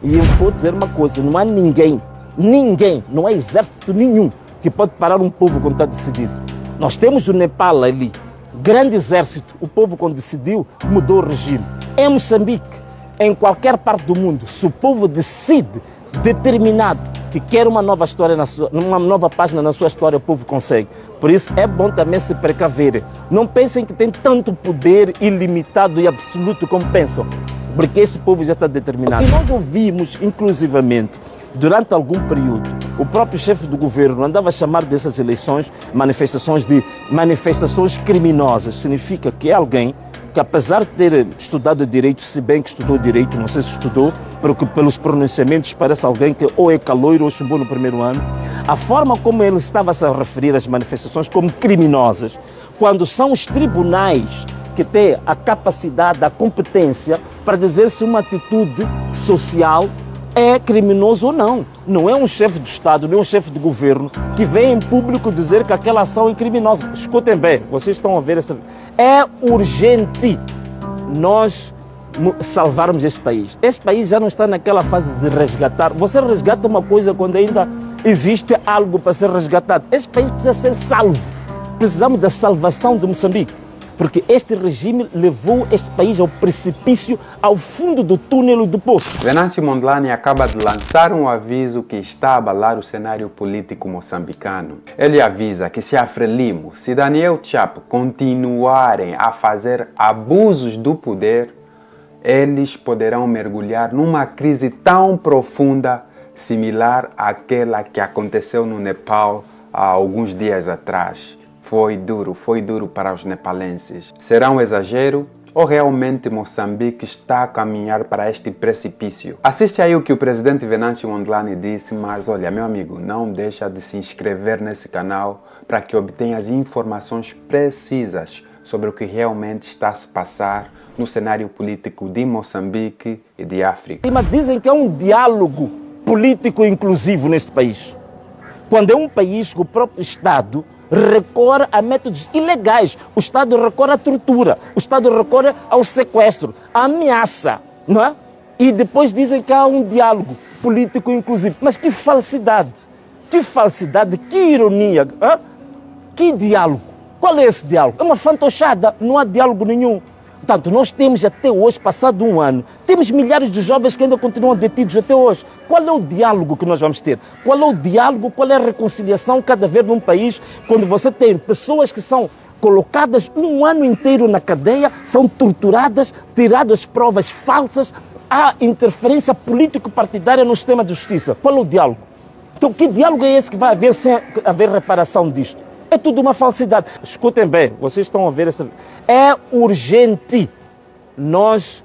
E eu vou dizer uma coisa, não há ninguém, não há exército nenhum que pode parar um povo quando está decidido. Nós temos o Nepal ali, grande exército, o povo quando decidiu mudou o regime. Em Moçambique, em qualquer parte do mundo, se o povo decide, determinado, que quer uma nova história, uma nova página na sua história, o povo consegue. Por isso é bom também se precaverem. Não pensem que tem tanto poder ilimitado e absoluto como pensam, porque esse povo já está determinado. E nós ouvimos, inclusivamente, durante algum período, o próprio chefe do governo andava a chamar dessas eleições manifestações criminosas. Significa que é alguém que, apesar de ter estudado direito, se bem que estudou direito, não sei se estudou, porque pelos pronunciamentos parece alguém que ou é caloiro ou chumbou no primeiro ano, a forma como ele estava -se a referir às manifestações como criminosas, quando são os tribunais que têm a capacidade, a competência para dizer se uma atitude social é criminoso ou não. Não é um chefe de Estado, nem um chefe de governo que vem em público dizer que aquela ação é criminosa. Escutem bem, vocês estão a ver essa... É urgente nós salvarmos este país. Este país já não está naquela fase de resgatar. Você resgata uma coisa quando ainda existe algo para ser resgatado. Este país precisa ser salvo. Precisamos da salvação de Moçambique. Porque este regime levou este país ao precipício, ao fundo do túnel do poço. Venâncio Mondlane acaba de lançar um aviso que está a abalar o cenário político moçambicano. Ele avisa que se a Frelimo, se Daniel Chapo continuarem a fazer abusos do poder, eles poderão mergulhar numa crise tão profunda, similar àquela que aconteceu no Nepal há alguns dias atrás. Foi duro para os nepalenses. Será um exagero ou realmente Moçambique está a caminhar para este precipício? Assiste aí o que o presidente Venâncio Mondlane disse, mas olha, meu amigo, não deixa de se inscrever nesse canal para que obtenha as informações precisas sobre o que realmente está a se passar no cenário político de Moçambique e de África. Mas dizem que é um diálogo político inclusivo neste país. Quando é um país que o próprio Estado recorre a métodos ilegais. O Estado recorre à tortura, o Estado recorre ao sequestro, à ameaça, não é? E depois dizem que há um diálogo político inclusivo. Mas que falsidade, que ironia, hein? Que diálogo? Qual é esse diálogo? É uma fantochada, não há diálogo nenhum. Portanto, nós temos até hoje, passado um ano, temos milhares de jovens que ainda continuam detidos até hoje. Qual é o diálogo que nós vamos ter? Qual é o diálogo, qual é a reconciliação cada vez num país quando você tem pessoas que são colocadas um ano inteiro na cadeia, são torturadas, tiradas provas falsas, há interferência político-partidária no sistema de justiça. Qual é o diálogo? Então, que diálogo é esse que vai haver sem haver reparação disto? É tudo uma falsidade. Escutem bem, vocês estão a ver essa... É urgente nós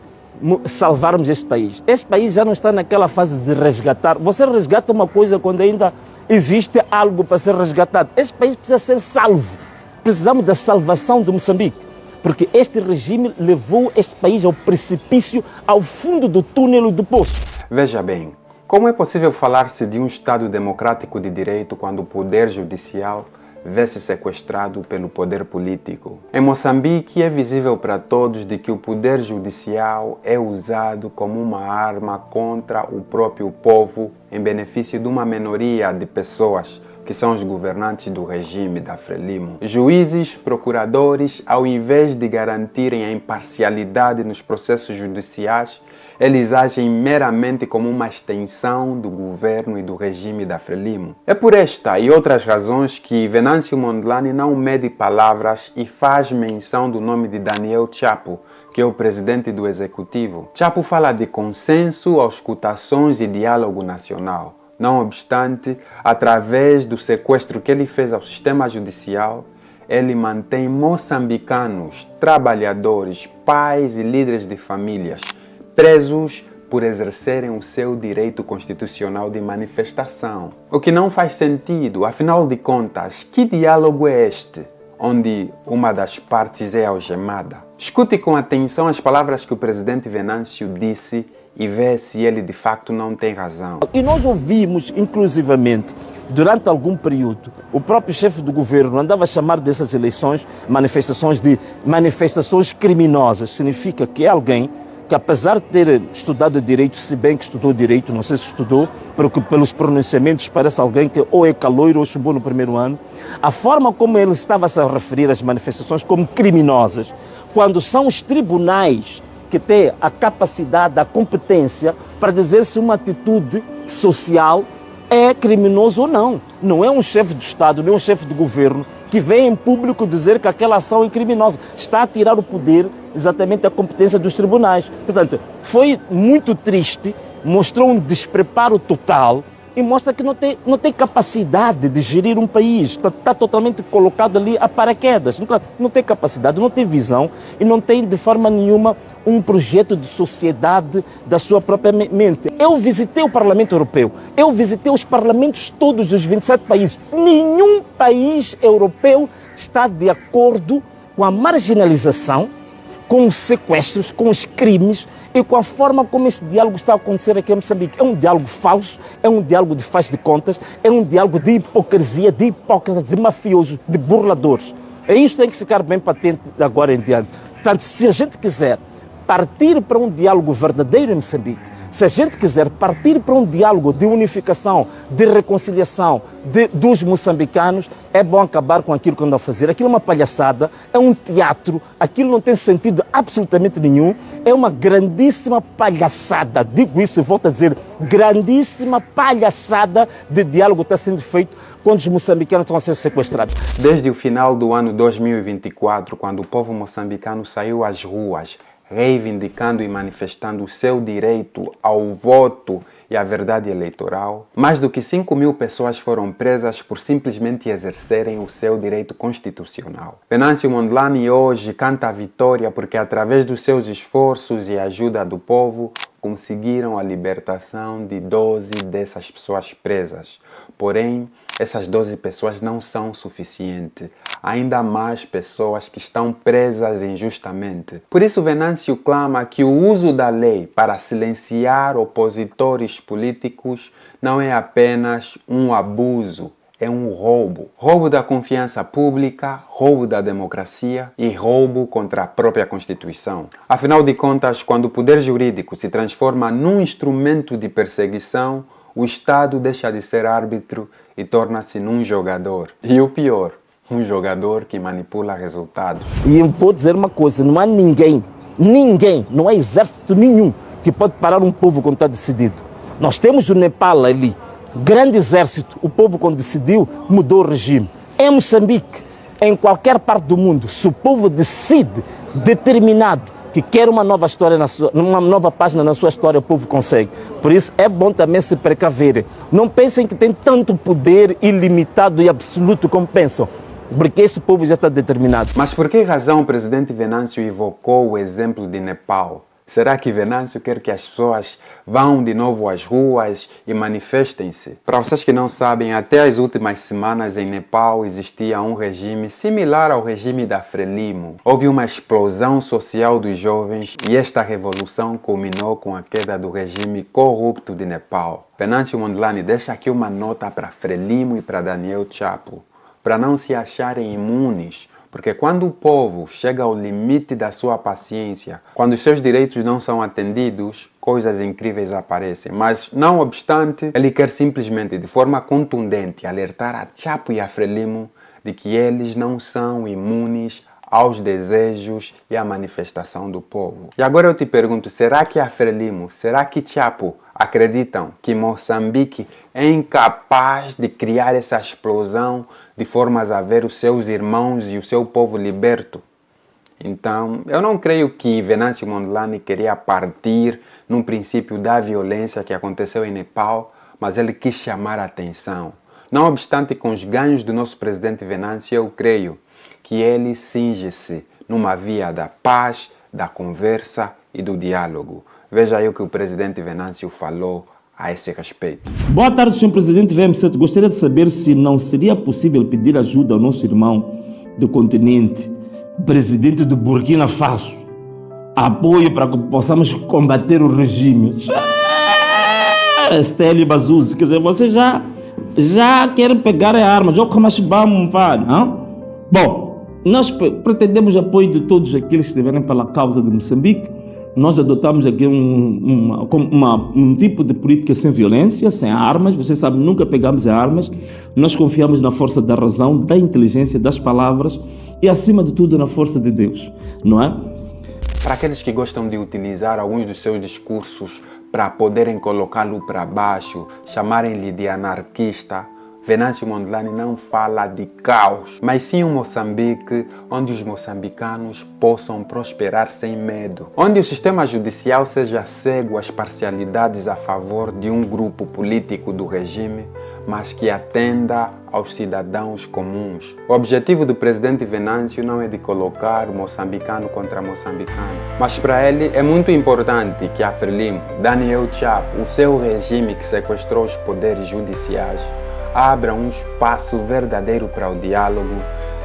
salvarmos este país. Este país já não está naquela fase de resgatar. Você resgata uma coisa quando ainda existe algo para ser resgatado. Este país precisa ser salvo. Precisamos da salvação de Moçambique. Porque este regime levou este país ao precipício, ao fundo do túnel do poço. Veja bem, como é possível falar-se de um Estado democrático de direito quando o poder judicial vê-se sequestrado pelo poder político? Em Moçambique é visível para todos de que o poder judicial é usado como uma arma contra o próprio povo em benefício de uma minoria de pessoas que são os governantes do regime da Frelimo. Juízes, procuradores, ao invés de garantirem a imparcialidade nos processos judiciais, eles agem meramente como uma extensão do governo e do regime da Frelimo. É por esta e outras razões que Venâncio Mondlane não mede palavras e faz menção do nome de Daniel Chapo, que é o presidente do executivo. Chapo fala de consenso, auscultações e diálogo nacional. Não obstante, através do sequestro que ele fez ao sistema judicial, ele mantém moçambicanos, trabalhadores, pais e líderes de famílias presos por exercerem o seu direito constitucional de manifestação. O que não faz sentido, afinal de contas, que diálogo é este, onde uma das partes é algemada? Escute com atenção as palavras que o presidente Venâncio disse e vê se ele de facto não tem razão. E nós ouvimos, inclusivamente, durante algum período, o próprio chefe do governo andava a chamar dessas eleições manifestações criminosas. Significa que é alguém que, que apesar de ter estudado Direito, se bem que estudou Direito, não sei se estudou, porque pelos pronunciamentos parece alguém que ou é caloiro ou chumbou no primeiro ano, a forma como ele estava a referir às manifestações como criminosas, quando são os tribunais que têm a capacidade, a competência para dizer se uma atitude social é criminoso ou não. Não é um chefe de Estado, nem um chefe de governo que vem em público dizer que aquela ação é criminosa. Está a tirar o poder exatamente a competência dos tribunais. Portanto, foi muito triste, mostrou um despreparo total e mostra que não tem capacidade de gerir um país. Está totalmente colocado ali a paraquedas. Não tem capacidade, não tem visão e não tem de forma nenhuma um projeto de sociedade da sua própria mente. Eu visitei o Parlamento Europeu, eu visitei os parlamentos todos dos 27 países. Nenhum país europeu está de acordo com a marginalização, com os sequestros, com os crimes e com a forma como esse diálogo está a acontecer aqui em Moçambique. É um diálogo falso, é um diálogo de faz de contas, é um diálogo de hipocrisia, de hipócritas, de mafiosos, de burladores. E isso tem que ficar bem patente de agora em diante. Portanto, se a gente quiser partir para um diálogo verdadeiro em Moçambique, se a gente quiser partir para um diálogo de unificação, de reconciliação dos moçambicanos, é bom acabar com aquilo que andam a fazer. Aquilo é uma palhaçada, é um teatro, aquilo não tem sentido absolutamente nenhum, é uma grandíssima palhaçada. Digo isso e volto a dizer, grandíssima palhaçada de diálogo está sendo feito quando os moçambicanos estão a ser sequestrados. Desde o final do ano 2024, quando o povo moçambicano saiu às ruas, reivindicando e manifestando o seu direito ao voto e à verdade eleitoral, mais do que 5.000 pessoas foram presas por simplesmente exercerem o seu direito constitucional. Venâncio Mondlane hoje canta a vitória porque, através dos seus esforços e ajuda do povo, conseguiram a libertação de 12 dessas pessoas presas. Porém, essas 12 pessoas não são suficientes. Há ainda mais pessoas que estão presas injustamente. Por isso, Venâncio clama que o uso da lei para silenciar opositores políticos não é apenas um abuso, é um roubo. Roubo da confiança pública, roubo da democracia e roubo contra a própria Constituição. Afinal de contas, quando o poder jurídico se transforma num instrumento de perseguição, o Estado deixa de ser árbitro e torna-se num jogador. E o pior, um jogador que manipula resultados. E eu vou dizer uma coisa, não há ninguém, não há exército nenhum que pode parar um povo quando está decidido. Nós temos o Nepal ali, grande exército, o povo quando decidiu mudou o regime. Em Moçambique, em qualquer parte do mundo, se o povo decide, determinado, que quer uma nova história, uma nova página na sua história, o povo consegue. Por isso é bom também se precaverem. Não pensem que tem tanto poder ilimitado e absoluto como pensam, porque esse povo já está determinado. Mas por que razão o presidente Venâncio evocou o exemplo de Nepal? Será que Venâncio quer que as pessoas vão de novo às ruas e manifestem-se? Para vocês que não sabem, até as últimas semanas em Nepal existia um regime similar ao regime da Frelimo. Houve uma explosão social dos jovens e esta revolução culminou com a queda do regime corrupto de Nepal. Venâncio Mondlane deixa aqui uma nota para Frelimo e para Daniel Chapo, para não se acharem imunes. Porque quando o povo chega ao limite da sua paciência, quando os seus direitos não são atendidos, coisas incríveis aparecem. Mas, não obstante, ele quer simplesmente, de forma contundente, alertar a Chapo e a Frelimo de que eles não são imunes aos desejos e à manifestação do povo. E agora eu te pergunto, será que a Frelimo, será que Chapo acreditam que Moçambique é incapaz de criar essa explosão de formas a ver os seus irmãos e o seu povo liberto? Então, eu não creio que Venâncio Mondlane queria partir num princípio da violência que aconteceu em Nepal, mas ele quis chamar a atenção. Não obstante, com os ganhos do nosso presidente Venâncio, eu creio que ele cinge-se numa via da paz, da conversa e do diálogo. Veja aí o que o presidente Venâncio falou a esse respeito. Boa tarde, Sr. Presidente VM7. Gostaria de saber se não seria possível pedir ajuda ao nosso irmão do continente, presidente do Burkina Faso, apoio para que possamos combater o regime. Estélio Bazuzi, quer dizer, você já quer pegar a arma, já como vamos falar, não? Bom, nós pretendemos apoio de todos aqueles que estiverem pela causa de Moçambique, Nós adotamos aqui um tipo de política sem violência, sem armas. Você sabe, nunca pegamos em armas. Nós confiamos na força da razão, da inteligência, das palavras e, acima de tudo, na força de Deus, não é? Para aqueles que gostam de utilizar alguns dos seus discursos para poderem colocá-lo para baixo, chamarem-lhe de anarquista, Venâncio Mondlane não fala de caos, mas sim um Moçambique onde os moçambicanos possam prosperar sem medo. Onde o sistema judicial seja cego às parcialidades a favor de um grupo político do regime, mas que atenda aos cidadãos comuns. O objetivo do presidente Venâncio não é de colocar o moçambicano contra moçambicano, mas para ele é muito importante que a Frelimo, Daniel Chapo, o seu regime que sequestrou os poderes judiciais, abram um espaço verdadeiro para o diálogo,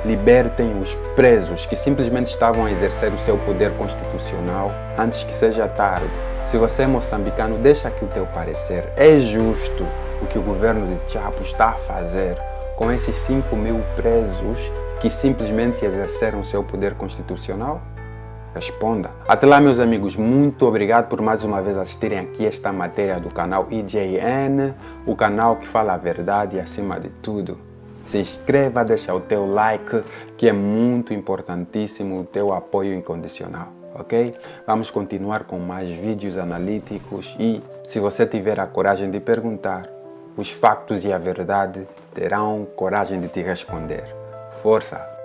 libertem os presos que simplesmente estavam a exercer o seu poder constitucional antes que seja tarde. Se você é moçambicano, deixa aqui o teu parecer. É justo o que o governo de Chapo está a fazer com esses 5.000 presos que simplesmente exerceram o seu poder constitucional? Responda. Até lá, meus amigos, muito obrigado por mais uma vez assistirem aqui esta matéria do canal IJN, o canal que fala a verdade e acima de tudo. Se inscreva, deixa o teu like, que é muito importantíssimo, o teu apoio incondicional, ok? Vamos continuar com mais vídeos analíticos e, se você tiver a coragem de perguntar, os factos e a verdade terão coragem de te responder. Força!